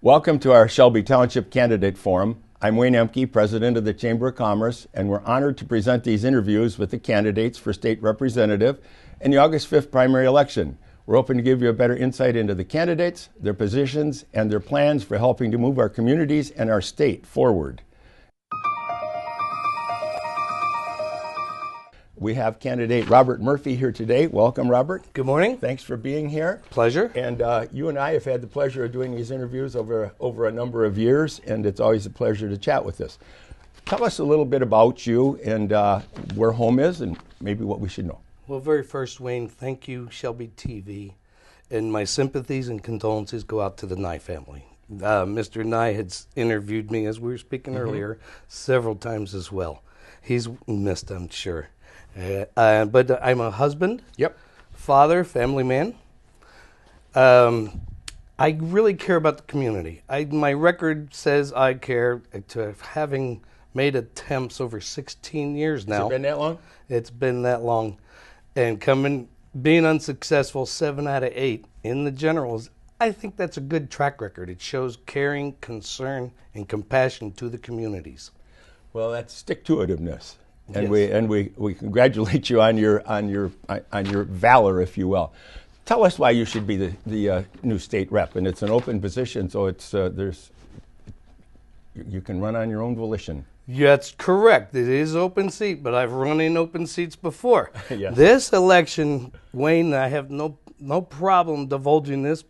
Welcome to our Shelby Township Candidate Forum. I'm Wayne Emke, President of the Chamber of Commerce, and we're honored to present these interviews with the candidates for state representative in the August 5th primary election. We're hoping to give you a better insight into the candidates, their positions, and their plans for helping to move our communities and our state forward. We have candidate Robert Murphy here today. Welcome, Robert. Good morning. Thanks for being here. Pleasure. And you and I have had the pleasure of doing these interviews over a number of years, and it's always a pleasure to chat with us. Tell us a little bit about you and where home is and maybe what we should know. Well, very first, Wayne, thank you, Shelby TV. And my sympathies and condolences go out to the Nye family. Mr. Nye had interviewed me, as we were speaking earlier, several times as well. He's missed, I'm sure. But I'm a husband, father, family man. I really care about the community. My record says I care, to having made attempts over 16 years now. Has it been that long? It's been that long. And being unsuccessful 7 out of 8 in the generals, I think that's a good track record. It shows caring, concern, and compassion to the communities. Well, that's stick-to-itiveness. And Yes. we congratulate you on your valor, if you will. Tell us why you should be the new state rep, and it's an open position, so it's you can run on your own volition. Yeah, that's correct. It is open seat, but I've run in open seats before. Yes. This election, Wayne, I have no problem divulging this.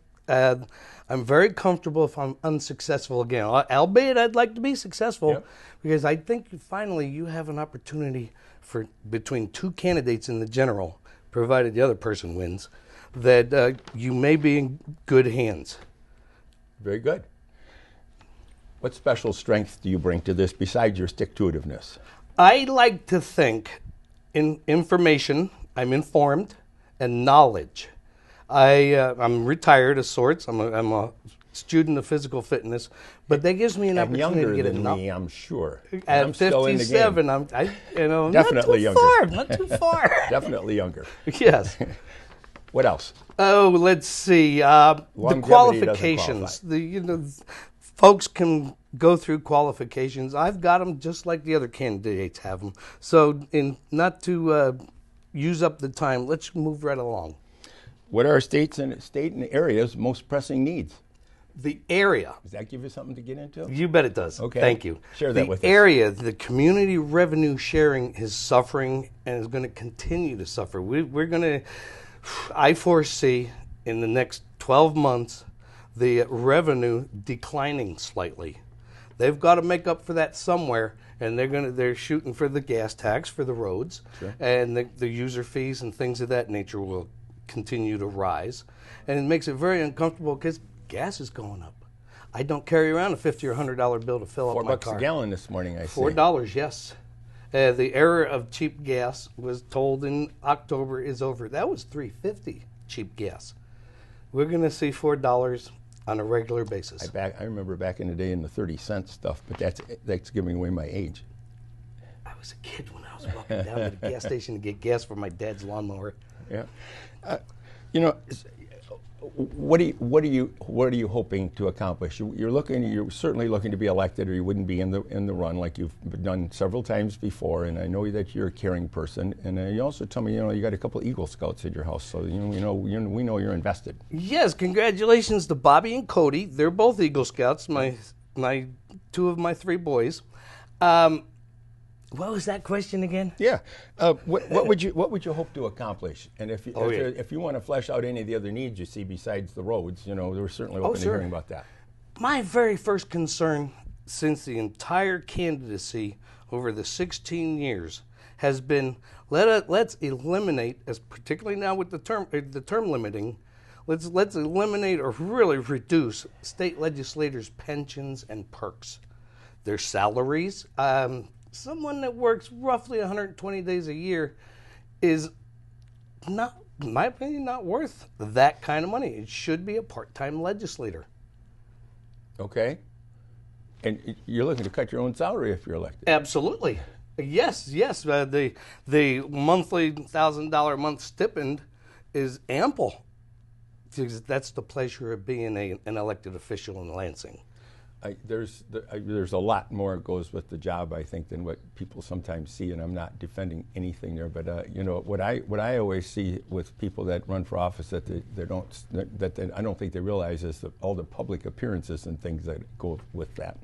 I'm very comfortable if I'm unsuccessful again, albeit I'd like to be successful, because I think finally you have an opportunity for between two candidates in the general, provided the other person wins, that you may be in good hands. Very good. What special strength do you bring to this besides your stick-to-itiveness? I like to think in information, I'm informed, and knowledge. I'm retired of sorts. I'm a student of physical fitness, but that gives me an opportunity to get younger than me, I'm sure. At I'm still in the 57, game. Definitely younger. Not too far. Definitely younger. Yes. What else? Oh, let's see. The qualifications. Folks can go through qualifications. I've got them just like the other candidates have them. So, not to use up the time, let's move right along. What are our state and areas' most pressing needs? The area. Does that give you something to get into? You bet it does. Okay. Thank you. Share that with us. The area, the community revenue sharing is suffering and is going to continue to suffer. I foresee in the next 12 months the revenue declining slightly. They've got to make up for that somewhere, and they're shooting for the gas tax for the roads, and the user fees and things of that nature will continue to rise, and it makes it very uncomfortable because gas is going up. I don't carry around a $50 or $100 bill to fill up my car. $4 a gallon this morning, I see. $4, yes. The era of cheap gas was told in October is over. That was $3.50 cheap gas. We're going to see $4 on a regular basis. I remember back in the day in the 30-cent stuff, but that's giving away my age. I was a kid when I was walking down to the gas station to get gas for my dad's lawnmower. Yeah. What are you hoping to accomplish? You're certainly looking to be elected, or you wouldn't be in the run like you've done several times before. And I know that you're a caring person. And you also tell me, you got a couple Eagle Scouts at your house, so we know you're invested. Yes, congratulations to Bobby and Cody. They're both Eagle Scouts. My two of my 3 boys. What was that question again? Yeah, what would you hope to accomplish? And if you want to flesh out any of the other needs you see besides the roads, we're certainly open to hearing about that. My very first concern since the entire candidacy over the 16 years has been let's eliminate, as particularly now with the term limiting, let's eliminate or really reduce state legislators' pensions and perks, their salaries. Someone that works roughly 120 days a year is not, in my opinion, not worth that kind of money. It should be a part-time legislator. Okay. And you're looking to cut your own salary if you're elected. Absolutely. Yes. The monthly $1,000 a month stipend is ample because that's the pleasure of being an elected official in Lansing. There's a lot more goes with the job, I think, than what people sometimes see, and I'm not defending anything there. But you know, what I always see with people that run for office that I don't think they realize is all the public appearances and things that go with that,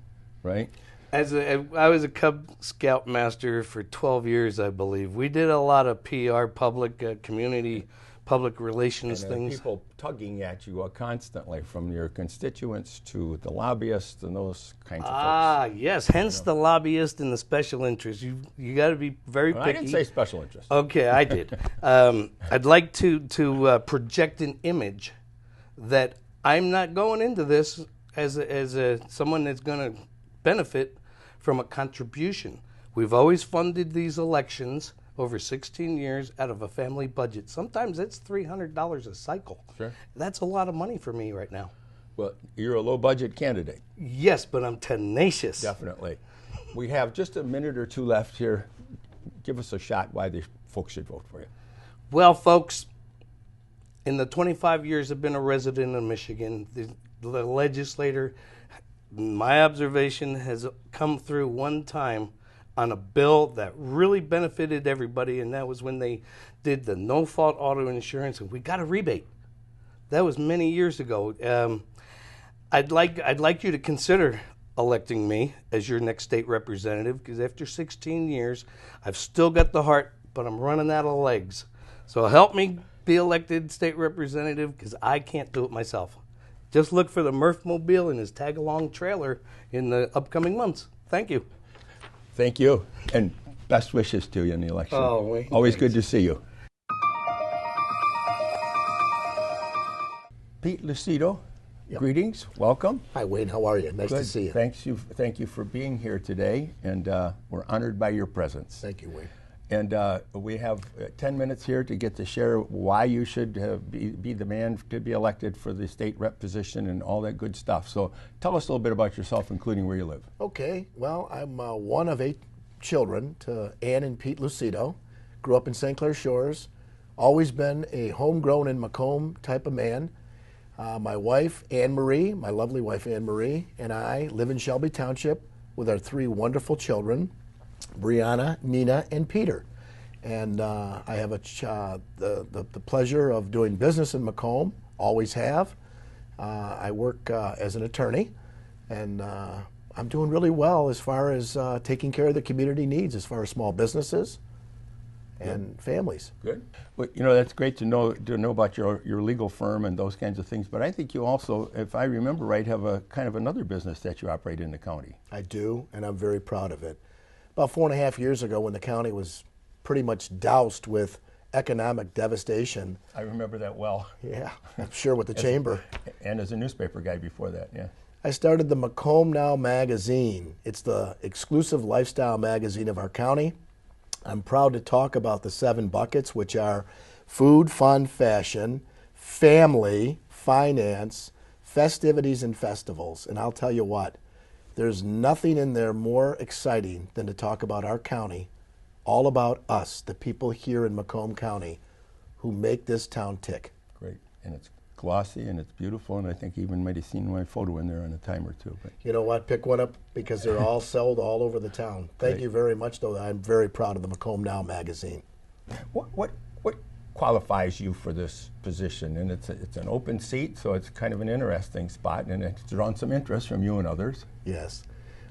right? I was a Cub Scout master for 12 years, I believe. We did a lot of PR, public community. Public relations and, things. People tugging at you constantly, from your constituents to the lobbyists and those kinds of folks. Ah, yes. Hence the lobbyist and the special interest. You got to be very picky. I didn't say special interest. Okay, I did. I'd like to project an image that I'm not going into this as someone that's going to benefit from a contribution. We've always funded these elections over 16 years out of a family budget. Sometimes it's $300 a cycle. Sure. That's a lot of money for me right now. Well, you're a low-budget candidate. Yes, but I'm tenacious. Definitely. We have just a minute or two left here. Give us a shot why the folks should vote for you. Well, folks, in the 25 years I've been a resident of Michigan, the legislator, my observation, has come through one time on a bill that really benefited everybody, and that was when they did the no-fault auto insurance, and we got a rebate. That was many years ago. I'd like you to consider electing me as your next state representative, because after 16 years, I've still got the heart, but I'm running out of legs. So help me be elected state representative, because I can't do it myself. Just look for the Murph Mobile and his tag-along trailer in the upcoming months. Thank you. Thank you, and best wishes to you in the election. Oh, always good to see you. Pete Lucido, greetings, welcome. Hi, Wayne. How are you? Nice Good. to see you. Thank you for being here today, and we're honored by your presence. Thank you, Wayne. And we have 10 minutes here to get to share why you should be the man to be elected for the state rep position and all that good stuff. So tell us a little bit about yourself, including where you live. Okay. Well, I'm one of 8 children to Ann and Pete Lucido. Grew up in St. Clair Shores. Always been a homegrown in Macomb type of man. My wife, Anne Marie, my lovely wife, Anne Marie, and I live in Shelby Township with our 3 wonderful children, Brianna, Nina, and Peter. And I have the pleasure of doing business in Macomb, always have. I work as an attorney, and I'm doing really well as far as taking care of the community needs, as far as small businesses and families. Good. Well, you know, that's great to know about your legal firm and those kinds of things. But I think you also, if I remember right, have a kind of another business that you operate in the county. I do, and I'm very proud of it. About 4.5 years ago, when the county was pretty much doused with economic devastation. I remember that well. Yeah, I'm sure with the chamber. And as a newspaper guy before that, yeah. I started the Macomb Now magazine. It's the exclusive lifestyle magazine of our county. I'm proud to talk about the 7 buckets, which are food, fun, fashion, family, finance, festivities, and festivals. And I'll tell you what, there's nothing in there more exciting than to talk about our county, all about us, the people here in Macomb County who make this town tick. Great. And it's glossy and it's beautiful, and I think you even might have seen my photo in there on a time or two. But you know what? Pick one up, because they're all sold all over the town. Thank you very much, though. I'm very proud of the Macomb Now magazine. What qualifies you for this position? And it's an open seat, so it's kind of an interesting spot, and it's drawn some interest from you and others. Yes.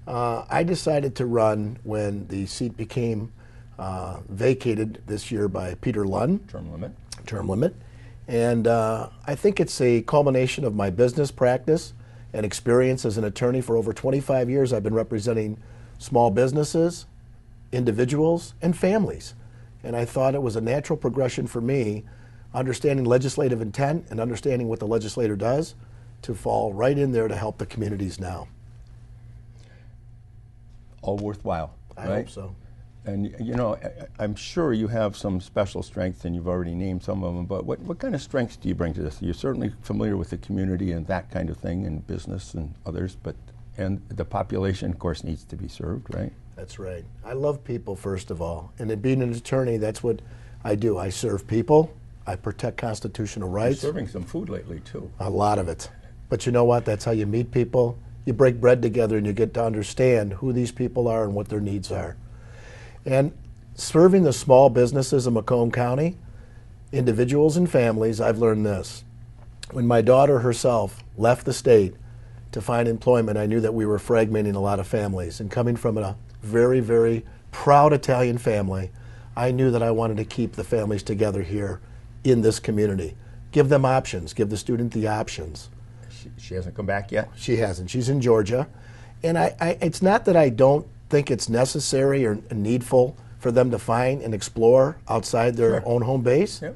I decided to run when the seat became vacated this year by Peter Lunn. Term limit. And I think it's a culmination of my business practice and experience as an attorney. For over 25 years, I've been representing small businesses, individuals, and families. And I thought it was a natural progression for me, understanding legislative intent and understanding what the legislator does, to fall right in there to help the communities now. All worthwhile, I right? hope so. And you know, I'm sure you have some special strengths, and you've already named some of them, but what kind of strengths do you bring to this? You're certainly familiar with the community and that kind of thing, and business and others, and the population, of course, needs to be served, right? That's right. I love people, first of all. And in being an attorney, that's what I do. I serve people, I protect constitutional You're rights. serving some food lately, too. A lot of it. But you know what? That's how you meet people. You break bread together and you get to understand who these people are and what their needs are. And serving the small businesses of Macomb County, individuals and families, I've learned this. When my daughter herself left the state to find employment, I knew that we were fragmenting a lot of families. And coming from a very, very proud Italian family, I knew that I wanted to keep the families together here in this community. Give them options, give the student the options. She hasn't come back yet? She hasn't. She's in Georgia. And it's not that I don't think it's necessary or needful for them to find and explore outside their own home base. Yep.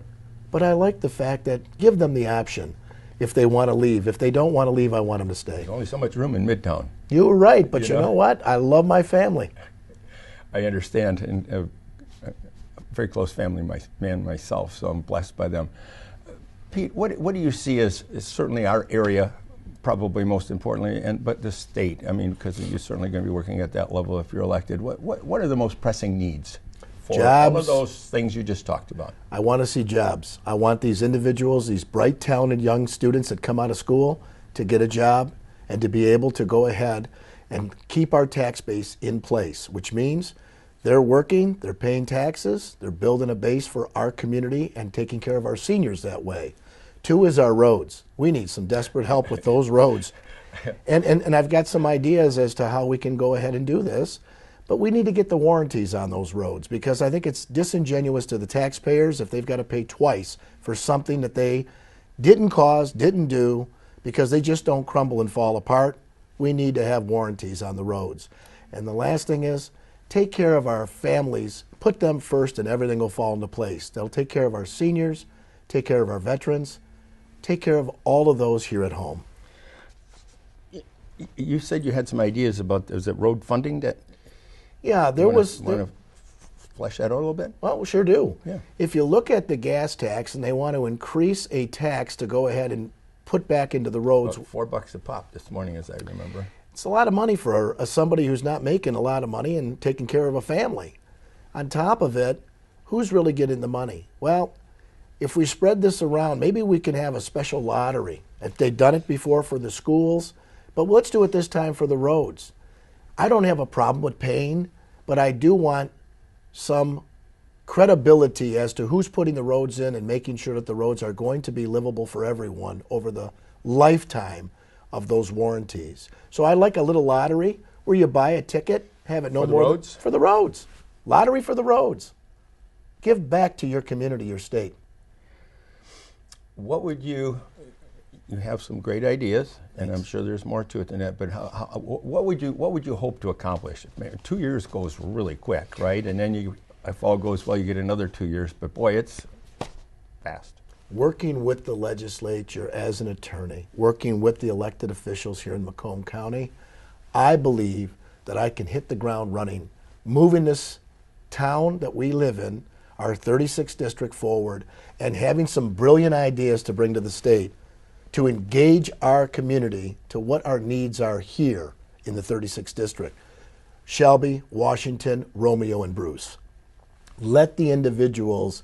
But I like the fact that give them the option if they want to leave. If they don't want to leave, I want them to stay. There's only so much room in Midtown. You were right, but you know what? I love my family. I understand, and a very close family man myself, so I'm blessed by them. Pete, what do you see as certainly our area, probably most importantly, but the state? I mean, because you're certainly going to be working at that level if you're elected. What are the most pressing needs for Jobs. all of those things you just talked about? I want to see jobs. I want these individuals, these bright, talented young students that come out of school to get a job and to be able to go ahead and keep our tax base in place, which means they're working, they're paying taxes, they're building a base for our community and taking care of our seniors that way. 2 is our roads. We need some desperate help with those roads. And I've got some ideas as to how we can go ahead and do this, but we need to get the warranties on those roads because I think it's disingenuous to the taxpayers if they've got to pay twice for something that they didn't cause, didn't do, because they just don't crumble and fall apart. We need to have warranties on the roads. And the last thing is, take care of our families, put them first and everything will fall into place. They'll take care of our seniors, take care of our veterans, take care of all of those here at home. You said you had some ideas about, is it road funding that? Yeah, there was. Want to flesh that out a little bit? Well, we sure do. Yeah. If you look at the gas tax and they want to increase a tax to go ahead and put back into the roads. About $4 a pop this morning, as I remember. It's a lot of money for somebody who's not making a lot of money and taking care of a family. On top of it, who's really getting the money? Well, if we spread this around, maybe we can have a special lottery. If they've done it before for the schools, but let's do it this time for the roads. I don't have a problem with paying, but I do want some credibility as to who's putting the roads in and making sure that the roads are going to be livable for everyone over the lifetime of those warranties. So I like a little lottery where you buy a ticket, have it no more roads? for the roads. Lottery for the roads. Give back to your community, your state. What would you have some great ideas, and I'm sure there's more to it than that, but what would you hope to accomplish? 2 years goes really quick, right? And then if all goes well, you get another 2 years, but boy, it's fast. Working with the legislature as an attorney, working with the elected officials here in Macomb County, I believe that I can hit the ground running, moving this town that we live in, our 36th district forward, and having some brilliant ideas to bring to the state to engage our community to what our needs are here in the 36th district. Shelby, Washington, Romeo, and Bruce. Let the individuals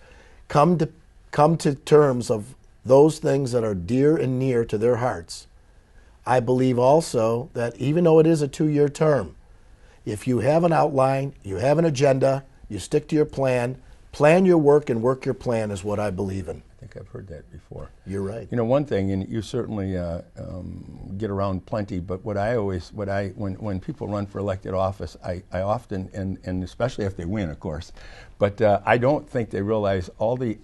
come to terms of those things that are dear and near to their hearts. I believe also that even though it is a 2-year term, if you have an outline, you have an agenda, you stick to your plan your work and work your plan is what I believe in. I think I've heard that before. You're right. You know, one thing, and you certainly get around plenty, but when people run for elected office, I often, and especially if they win, of course, but I don't think they realize all the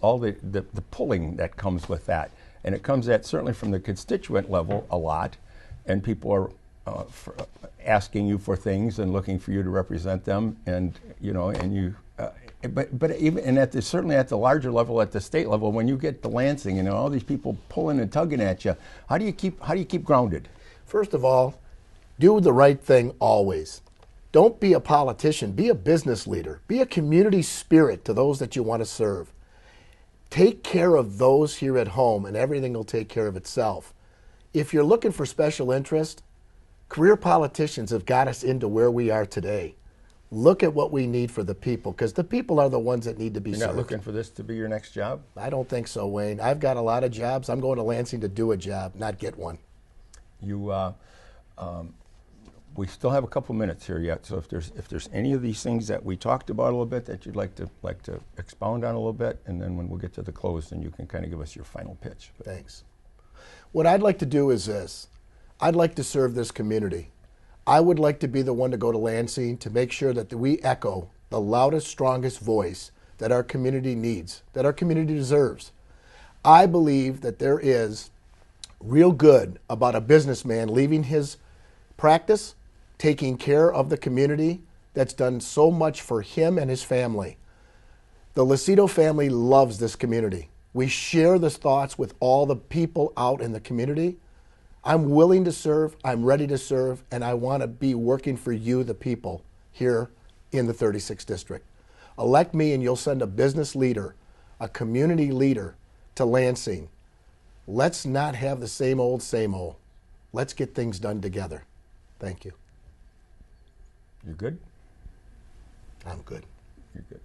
pulling that comes with that. And it comes at certainly from the constituent level a lot, and people are asking you for things and looking for you to represent them, and but even and certainly at the larger level, at the state level, when you get to Lansing, all these people pulling and tugging at you, how do you keep grounded? First of all, do the right thing always. Don't be a politician. Be a business leader. Be a community spirit to those that you want to serve. Take care of those here at home, and everything will take care of itself. If you're looking for special interest, career politicians have got us into where we are today. look at what we need for the people, because the people are the ones that need to be You're served. not looking for this to be your next job? I don't think so, Wayne. I've got a lot of jobs. I'm going to Lansing to do a job, not get one. We still have a couple minutes here yet, so if there's any of these things that we talked about a little bit that you'd like to expound on a little bit, and then when we'll get to the close, then you can kind of give us your final pitch. Thanks. What I'd like to do is this. I'd like to serve this community. I would like to be the one to go to Lansing to make sure that we echo the loudest, strongest voice that our community needs, that our community deserves. I believe that there is real good about a businessman leaving his practice, taking care of the community that's done so much for him and his family. The Lucido family loves this community. We share these thoughts with all the people out in the community. I'm willing to serve, I'm ready to serve, and I want to be working for you, the people, here in the 36th District. Elect me and you'll send a business leader, a community leader to Lansing. Let's not have the same old, same old. Let's get things done together. Thank you. You good? I'm good. You're good.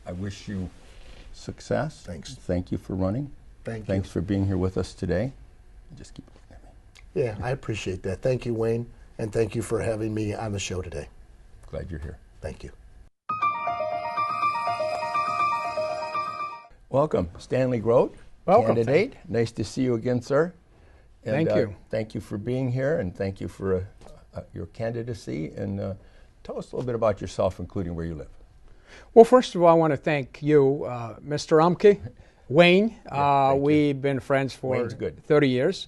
I wish you success. Thanks. Thank you for running. Thanks for being here with us today. Just keep looking at me. Yeah, I appreciate that. Thank you, Wayne, and thank you for having me on the show today. Glad you're here. Thank you. Welcome, Stanley Grote, Welcome. candidate. Nice to see you again, sir. And, Thank you. Thank you for being here, and thank you for your candidacy. And tell us a little bit about yourself, including where you live. Well, first of all, I want to thank you, Mr. Umke, Wayne. Thank you. We've been friends for Wayne's good. 30 years.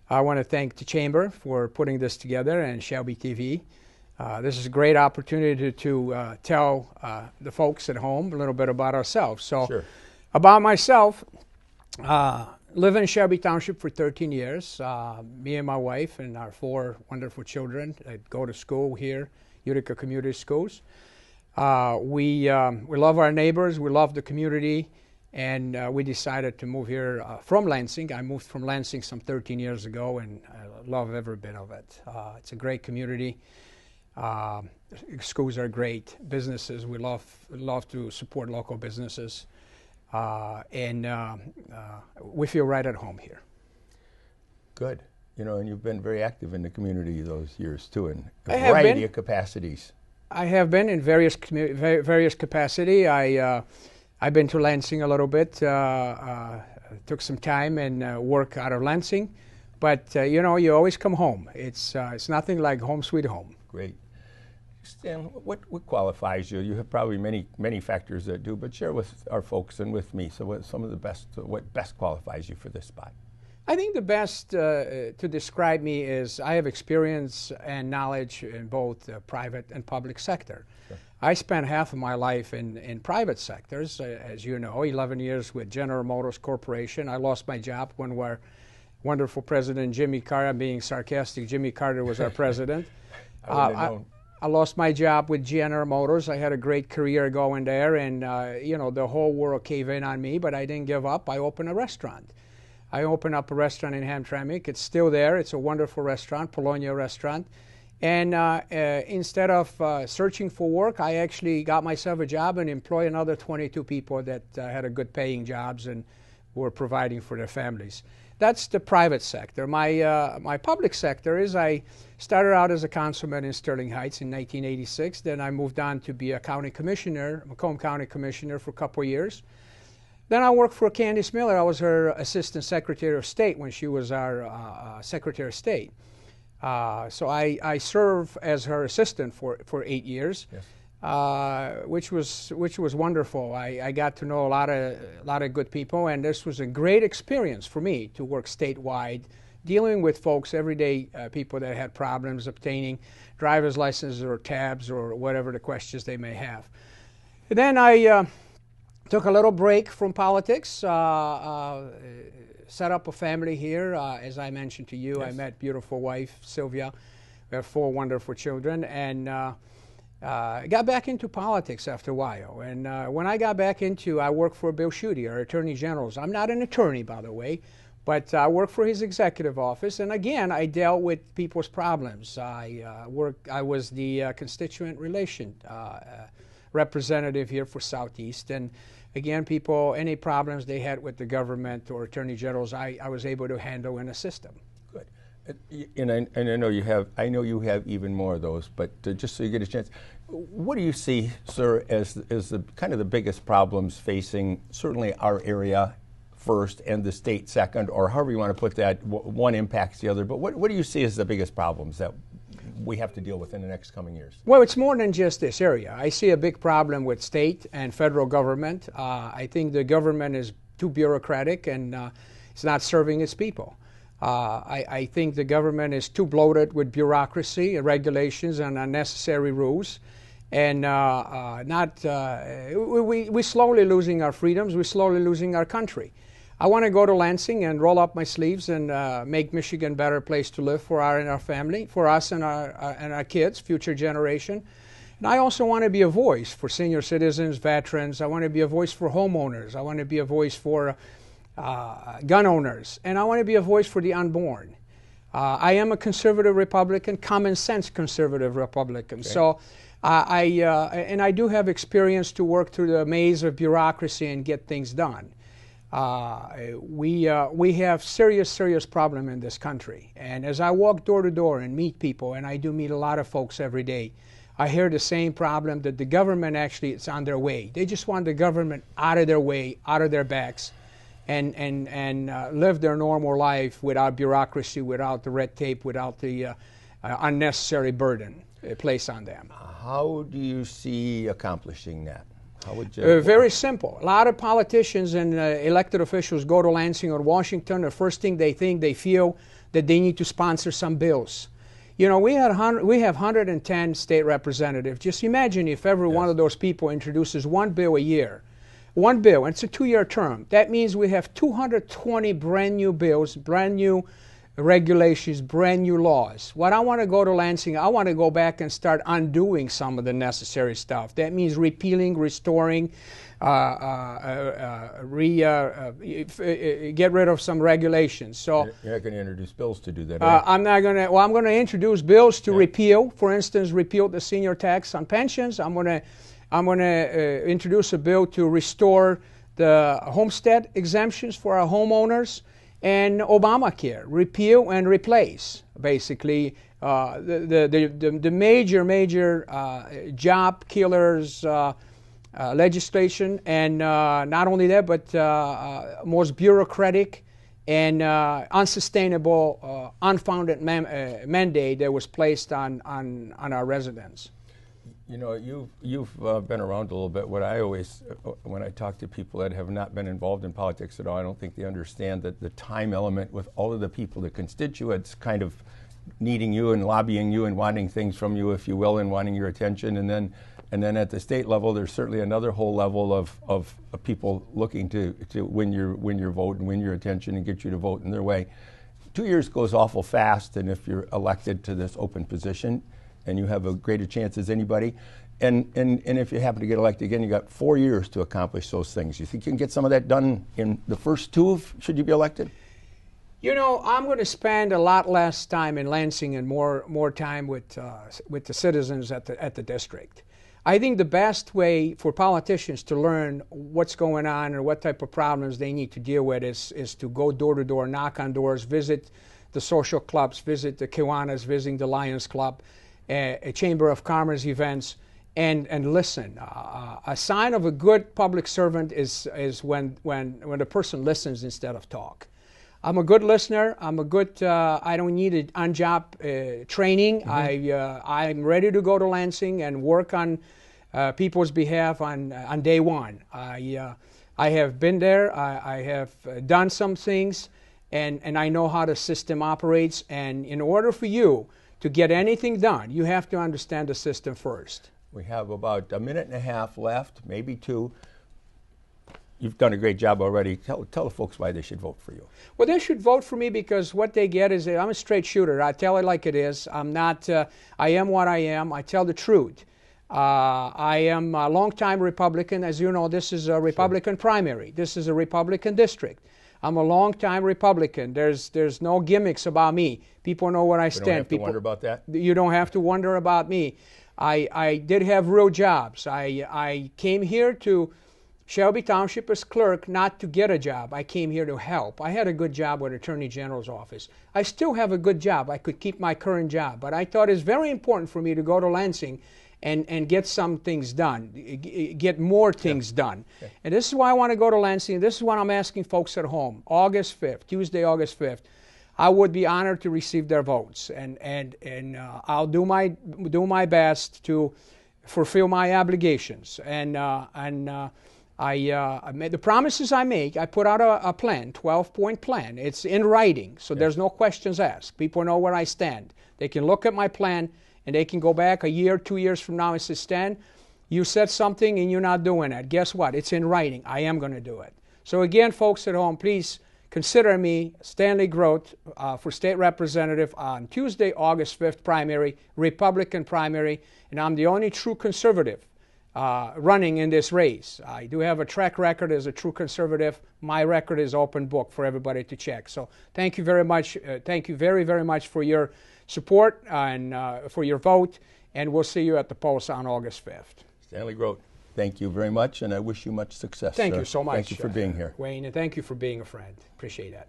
I want to thank the Chamber for putting this together and Shelby TV. This is a great opportunity to tell the folks at home a little bit about ourselves. So, Sure. About myself, live in Shelby Township for 13 years. Me and my wife and our 4 wonderful children go to school here, Utica Community Schools. We love our neighbors, we love the community, and we decided to move here from Lansing. I moved from Lansing some 13 years ago, and I love every bit of it. It's a great community. Schools are great. Businesses, we love to support local businesses. And we feel right at home here. Good. You know, and you've been very active in the community those years, too, in a I have variety been. of capacities. I have been in various capacity. I've been to Lansing a little bit. Took some time and work out of Lansing, but you know, you always come home. It's nothing like home sweet home. Great. Stan, what qualifies you? You have probably many factors that do, but share with our folks and with me. So, what best qualifies you for this spot? I think the best to describe me is I have experience and knowledge in both private and public sector. Sure. I spent half of my life in private sectors, as you know, 11 years with General Motors Corporation. I lost my job when our wonderful president, Jimmy Carter, I'm being sarcastic, Jimmy Carter was our president. I lost my job with General Motors. I had a great career going there, and you know, the whole world caved in on me, but I didn't give up. I opened a restaurant. I opened up a restaurant in Hamtramck. It's still there. It's a wonderful restaurant, Polonia restaurant. And instead of searching for work, I actually got myself a job and employed another 22 people that had a good paying jobs and were providing for their families. That's the private sector. My public sector is I started out as a councilman in Sterling Heights in 1986. Then I moved on to be a county commissioner, Macomb County commissioner for a couple of years. Then I worked for Candice Miller. I was her assistant secretary of state when she was our secretary of state. So I served as her assistant for 8 years. Yes. Which was wonderful. I got to know a lot of good people, and this was a great experience for me to work statewide, dealing with folks, everyday people that had problems obtaining driver's licenses or tabs or whatever the questions they may have. And then I took a little break from politics, set up a family here. As I mentioned to you, yes. I met beautiful wife, Sylvia. We have 4 wonderful children, and got back into politics after a while. And when I got back I worked for Bill Schuette, our Attorney General. I'm not an attorney, by the way, But I worked for his executive office, and again, I dealt with people's problems. I was the constituent relation representative here for Southeast, and again, any problems they had with the government or attorney generals, I was able to handle and assist them. Good. And I know you have. I know you have even more of those. But just so you get a chance, what do you see, sir, as the kind of the biggest problems facing certainly our area first and the state second, or however you want to put that? One impacts the other. But what do you see as the biggest problems that we have to deal with in the next coming years? Well, it's more than just this area. I see a big problem with state and federal government. I think the government is too bureaucratic and it's not serving its people. I think the government is too bloated with bureaucracy and regulations and unnecessary rules. And we're slowly losing our freedoms. We're slowly losing our country. I want to go to Lansing and roll up my sleeves and make Michigan a better place to live for our family, for us and our kids, future generation. And I also want to be a voice for senior citizens, veterans. I want to be a voice for homeowners. I want to be a voice for gun owners. And I want to be a voice for the unborn. I am a conservative Republican, common sense conservative Republican. Okay. So I do have experience to work through the maze of bureaucracy and get things done. We have serious problem in this country. And as I walk door to door and meet people, and I do meet a lot of folks every day, I hear the same problem, that the government actually is on their way. They just want the government out of their way, out of their backs, and live their normal life without bureaucracy, without the red tape, without the unnecessary burden placed on them. How do you see accomplishing that? How would you very simple. A lot of politicians and elected officials go to Lansing or Washington. The first thing they feel that they need to sponsor some bills. You know, we have 110 state representatives. Just imagine if every one of those people introduces one bill a year. One bill, and it's a 2-year term. That means we have 220 brand new bills, brand new regulations, brand new laws. What I want to go to Lansing, I want to go back and start undoing some of the necessary stuff. That means repealing, restoring, get rid of some regulations. So you're not going to introduce bills to do that. I'm not going to. Well, I'm going to introduce bills to repeal. For instance, repeal the senior tax on pensions. I'm going to introduce a bill to restore the homestead exemptions for our homeowners. And Obamacare, repeal and replace, basically the major job killers legislation, and not only that, but most bureaucratic and unsustainable, unfounded mandate that was placed on our residents. You know, you've been around a little bit. What I always, when I talk to people that have not been involved in politics at all, I don't think they understand that the time element with all of the people, the constituents, kind of needing you and lobbying you and wanting things from you, if you will, and wanting your attention. And then at the state level, there's certainly another whole level of people looking to win your vote and win your attention and get you to vote in their way. 2 years goes awful fast, and if you're elected to this open position, and you have a greater chance as anybody. And if you happen to get elected again, you got 4 years to accomplish those things. You think you can get some of that done in the first two, should you be elected? You know, I'm going to spend a lot less time in Lansing and more time with the citizens at the district. I think the best way for politicians to learn what's going on or what type of problems they need to deal with is to go door to door, knock on doors, visit the social clubs, visit the Kiwanis, visit the Lions Club, a Chamber of Commerce events, and listen. A sign of a good public servant is when the person listens instead of talk. I'm a good listener. I'm a good. I don't need an on-job training. Mm-hmm. I'm ready to go to Lansing and work on people's behalf on day one. I have been there. I have done some things, and I know how the system operates. And in order for you to get anything done, you have to understand the system first. We have about a minute and a half left, maybe 2. You've done a great job already. Tell the folks why they should vote for you. Well, they should vote for me because what they get is I'm a straight shooter. I tell it like it is. I'm not. I am what I am. I tell the truth. I am a longtime Republican. As you know, this is a Republican primary. This is a Republican district. I'm a long-time Republican. There's no gimmicks about me. People know where I stand. We don't have to People wonder about that? You don't have to wonder about me. I did have real jobs. I came here to Shelby Township as clerk, not to get a job. I came here to help. I had a good job with Attorney General's office. I still have a good job. I could keep my current job. But I thought it's very important for me to go to Lansing and get some things done, get more things done. Okay. And this is why I want to go to Lansing. This is what I'm asking folks at home. August 5th, Tuesday, August 5th. I would be honored to receive their votes. And I'll do my best to fulfill my obligations. I made the promises I make. I put out a plan, 12-point plan. It's in writing, so there's no questions asked. People know where I stand. They can look at my plan, and they can go back a year, 2 years from now and say, Stan, you said something and you're not doing it. Guess what? It's in writing. I am going to do it. So again, folks at home, please consider me, Stanley Groth, for state representative on Tuesday, August 5th primary, Republican primary, and I'm the only true conservative running in this race. I do have a track record as a true conservative. My record is open book for everybody to check. So thank you very much. Thank you very, very much for your support and for your vote. And we'll see you at the polls on August 5th. Stanley Groth, thank you very much, and I wish you much success. Thank sir. you so much. Thank you for being here. Wayne, and thank you for being a friend. Appreciate that.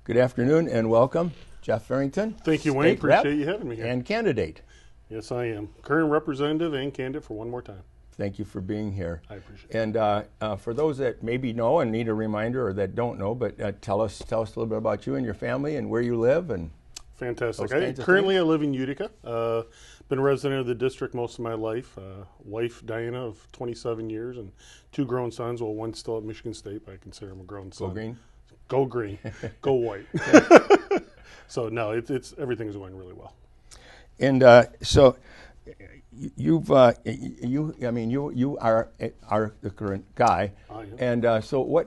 Good afternoon and welcome, Jeff Farrington. Thank you, Wayne. Appreciate you having me here. And candidate. Yes, I am. Current representative and candidate for one more time. Thank you for being here. I appreciate it. And for those that maybe know and need a reminder, or that don't know, but tell us a little bit about you and your family and where you live. And fantastic. Currently, I live in Utica. Been a resident of the district most of my life. Wife Diana of 27 years and 2 grown sons. Well, one's still at Michigan State, but I consider him a grown son. Go green. Go green. Go white. So no, it's everything's going really well. And so you are the current guy. And so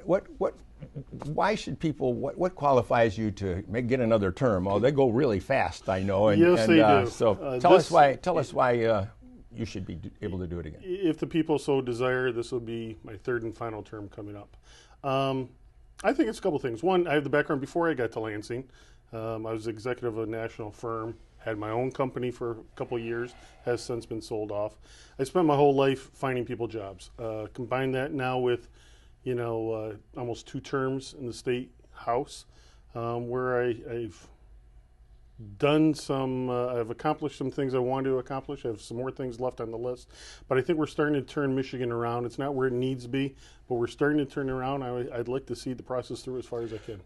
why should people, what qualifies you to get another term? Oh, they go really fast, I know. And, yes, they do. So tell us why you should be able to do it again. If the people so desire, this will be my 3rd and final term coming up. I think it's a couple things. One, I have the background before I got to Lansing. I was executive of a national firm, had my own company for a couple of years, has since been sold off. I spent my whole life finding people jobs. Combine that now with, almost 2 terms in the state house, where I've done some, I've accomplished some things I wanted to accomplish. I have some more things left on the list, but I think we're starting to turn Michigan around. It's not where it needs to be, but we're starting to turn it around. I'd like to see the process through as far as I can.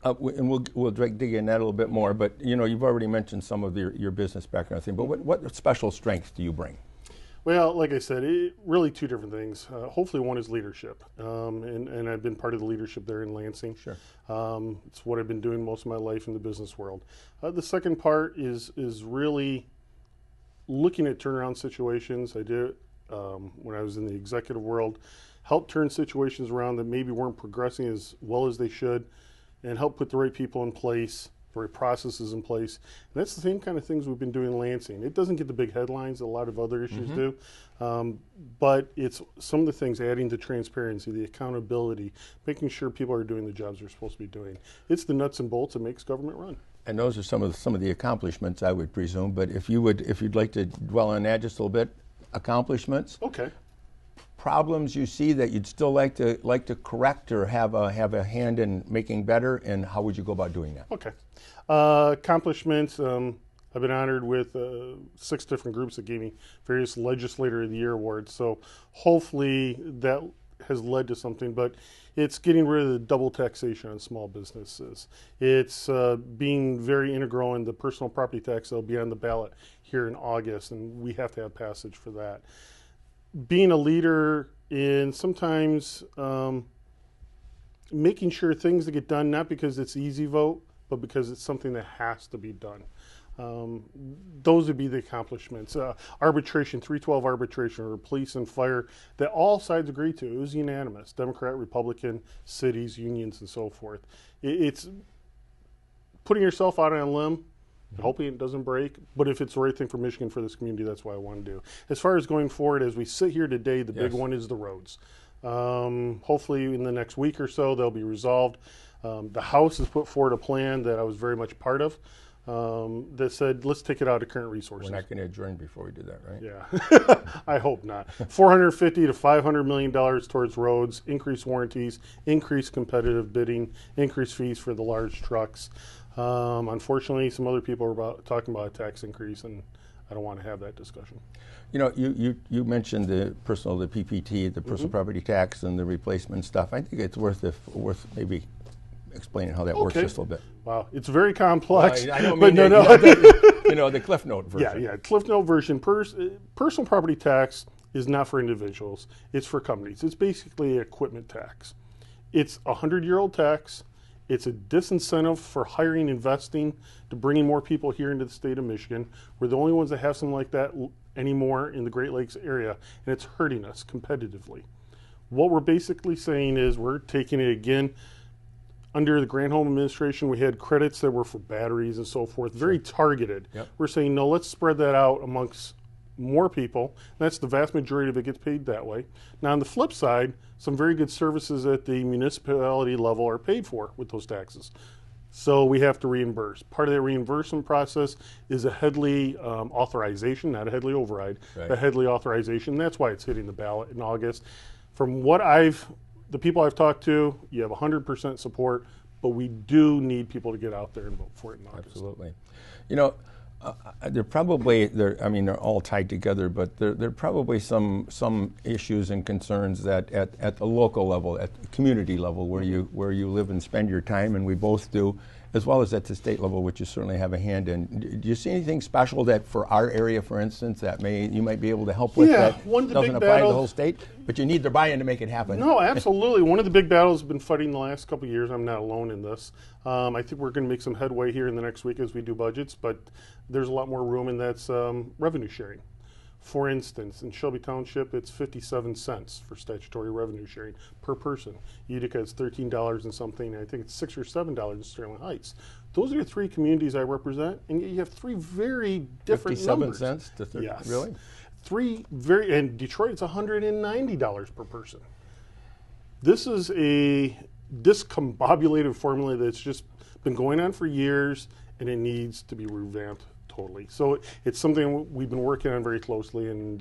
And we'll dig in that a little bit more, but you've already mentioned some of your business background thing, but what special strengths do you bring? Well, like I said, really 2 different things. Hopefully one is leadership, and I've been part of the leadership there in Lansing. Sure. It's what I've been doing most of my life in the business world. The second part is really looking at turnaround situations. I did it when I was in the executive world, help turn situations around that maybe weren't progressing as well as they should, and help put the right people in place, the right processes in place. And that's the same kind of things we've been doing in Lansing. It doesn't get the big headlines that a lot of other issues do, but it's some of the things, adding the transparency, the accountability, making sure people are doing the jobs they're supposed to be doing. It's the nuts and bolts that makes government run. And those are some of the accomplishments, I would presume. But if you'd like to dwell on that just a little bit, accomplishments. Okay. Problems you see that you'd still like to correct or have a hand in making better, and how would you go about doing that? Okay. Accomplishments. I've been honored with 6 different groups that gave me various Legislator of the Year awards. So hopefully that has led to something. But it's getting rid of the double taxation on small businesses. It's being very integral in the personal property tax that'll be on the ballot here in August, and we have to have passage for that. Being a leader in sometimes making sure things that get done, not because it's easy vote, but because it's something that has to be done. Those would be the accomplishments. Arbitration, 312 arbitration, or police and fire, that all sides agreed to. It was unanimous, Democrat, Republican, cities, unions, and so forth. It's putting yourself out on a limb, hoping it doesn't break, but if it's the right thing for Michigan, for this community, that's what I want to do. As far as going forward, as we sit here today, the big one is the roads. Hopefully in the next week or so they'll be resolved. The House has put forward a plan that I was very much part of that said, let's take it out of current resources. We're not going to adjourn before we do that, right? Yeah, I hope not. $450 to $500 million towards roads, increased warranties, increased competitive bidding, increased fees for the large trucks. Unfortunately, some other people are talking about a tax increase, and I don't want to have that discussion. You know, you mentioned the PPT, the personal property tax, and the replacement stuff. I think it's worth maybe explaining how that works just a little bit. Wow, it's very complex. I don't but mean no. You know, the Cliff Note version. Yeah, Cliff Note version. Personal property tax is not for individuals. It's for companies. It's basically an equipment tax. It's a 100-year-old tax. It's a disincentive for hiring, investing, to bringing more people here into the state of Michigan. We're the only ones that have something like that anymore in the Great Lakes area, and it's hurting us competitively. What we're basically saying is we're taking it again. Under the Grant Home Administration, we had credits that were for batteries and so forth, very targeted. Yep. We're saying, no, let's spread that out amongst more people. That's the vast majority of it gets paid that way. Now, on the flip side, some very good services at the municipality level are paid for with those taxes. So we have to reimburse. Part of that reimbursement process is a Headley authorization, not a Headley override, right. A Headley authorization. That's why it's hitting the ballot in August. From what the people I've talked to, you have 100% support, but we do need people to get out there and vote for it in August. Absolutely. You know, they're all tied together, but there are probably some issues and concerns that at the local level, at the community level, where you live and spend your time, and we both do, as well as at the state level, which you certainly have a hand in. Do you see anything special that for our area, for instance, that you might be able to help with that doesn't apply to the whole state, but you need their buy-in to make it happen? No, absolutely. One of the big battles I've been fighting the last couple of years, I'm not alone in this. I think we're going to make some headway here in the next week as we do budgets, but there's a lot more room, and that's revenue sharing. For instance, in Shelby Township, it's 57 cents for statutory revenue sharing per person. Utica is $13 and something, and I think it's $6 or $7 in Sterling Heights. Those are the three communities I represent, and yet you have three very different 57 numbers. cents to 30, yes. Really? And Detroit, it's $190 per person. This is a discombobulated formula that's just been going on for years, and it needs to be revamped totally. So it's something we've been working on very closely, and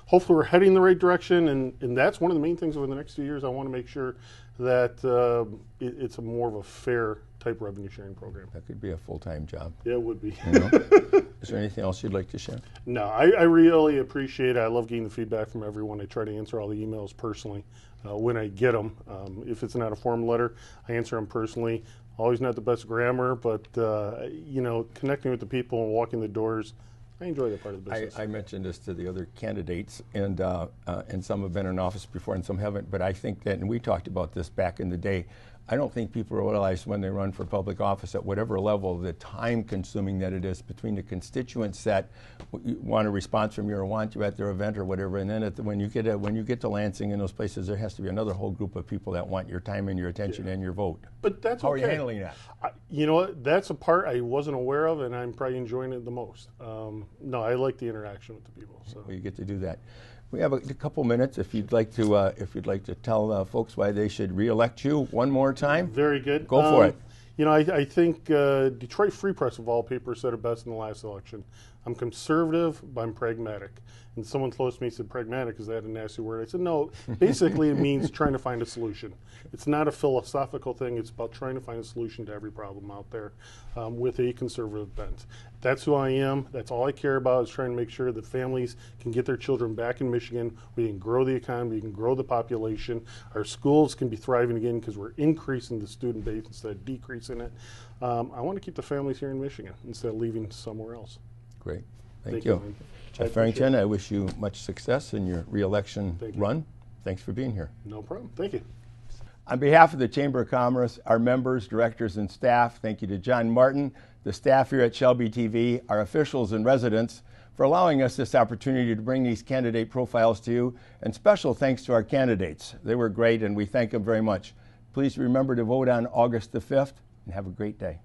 hopefully we're heading in the right direction, and that's one of the main things over the next few years. I want to make sure that it's a more of a fair type revenue sharing program. That could be a full-time job. Yeah, it would be. You know? Is there anything else you'd like to share? No, I really appreciate it. I love getting the feedback from everyone. I try to answer all the emails personally when I get them. If it's not a form letter, I answer them personally. Always not the best grammar, but connecting with the people and walking the doors, I enjoy that part of the business. I mentioned this to the other candidates, and some have been in office before and some haven't, but I think that, and we talked about this back in the day, I don't think people realize when they run for public office at whatever level the time consuming that it is between the constituents that want a response from you or want you at their event or whatever, and then when you get to Lansing and those places, there has to be another whole group of people that want your time and your attention and your vote. But that's How okay. are you handling that? You know what? That's a part I wasn't aware of, and I'm probably enjoying it the most. No, I like the interaction with the people. So well, you get to do that. We have a couple minutes. If you'd like to tell folks why they should re-elect you one more time. Very good. Go for it. You know, I think Detroit Free Press of all papers said it best in the last election. I'm conservative, but I'm pragmatic. And someone close to me said, pragmatic, is that a nasty word? I said, no, basically it means trying to find a solution. It's not a philosophical thing. It's about trying to find a solution to every problem out there with a conservative bent. That's who I am. That's all I care about, is trying to make sure that families can get their children back in Michigan. We can grow the economy. We can grow the population. Our schools can be thriving again because we're increasing the student base instead of decreasing it. I want to keep the families here in Michigan instead of leaving somewhere else. Great. Thank you. Man. Jeff Farrington, I wish you much success in your re-election run. Thanks for being here. No problem. Thank you. On behalf of the Chamber of Commerce, our members, directors, and staff, thank you to John Martin, the staff here at Shelby TV, our officials and residents for allowing us this opportunity to bring these candidate profiles to you, and special thanks to our candidates. They were great, and we thank them very much. Please remember to vote on August the 5th, and have a great day.